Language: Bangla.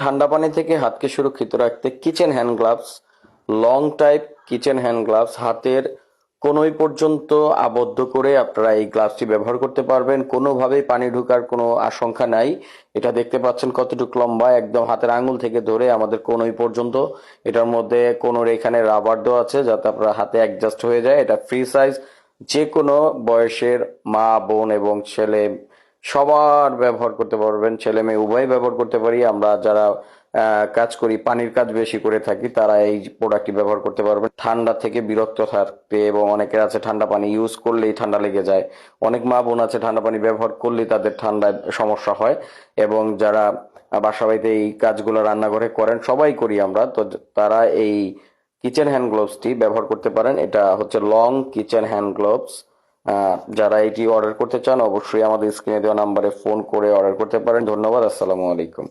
ঠান্ডা পানি থেকে হাতকে সুরক্ষিত রাখতে kitchen hand gloves, long type kitchen hand gloves হাতের কোনোই পর্যন্ত আবদ্ধ করে আপনারা এই গ্লাভসটি ব্যবহার করতে পারবেন। কোনোভাবেই পানি ঢোকার কোনো আশঙ্কা নাই। এটা দেখতে পাচ্ছেন কতটুকু লম্বা, একদম হাতের আঙুল থেকে ধরে আমাদের কোনোই পর্যন্ত। এটার মধ্যে কোনোর এখানে রাবার দেওয়া আছে যাতে আপনার হাতে অ্যাডজাস্ট হয়ে যায়। এটা ফ্রি সাইজ, যে কোনো বয়সের মা বোন এবং ছেলে সবার ব্যবহার করতে পারবেন, ছেলে মেয়ে উভয় ব্যবহার করতে পারি। আমরা যারা কাজ করি, পানির কাজ বেশি করে থাকি, তারা এই প্রোডাক্টটি ব্যবহার করতে পারবেন ঠান্ডা থেকে বিরক্ত থাকতে। এবং অনেকের আছে ঠান্ডা পানি ইউজ করলেই ঠান্ডা লেগে যায়, অনেক মা বোন আছে ঠান্ডা পানি ব্যবহার করলেই তাদের ঠান্ডায় সমস্যা হয়। এবং যারা বাসা বাড়িতে এই কাজগুলো রান্নাঘরে করেন, সবাই করি আমরা, তো তারা এই কিচেন হ্যান্ড গ্লোভসটি ব্যবহার করতে পারেন। এটা হচ্ছে লং কিচেন হ্যান্ড গ্লোভস। যারা এটি অর্ডার করতে চান অবশ্যই আমাদের স্ক্রিনে দেওয়া নাম্বারে ফোন করে অর্ডার করতে পারেন। ধন্যবাদ। আসসালামু আলাইকুম।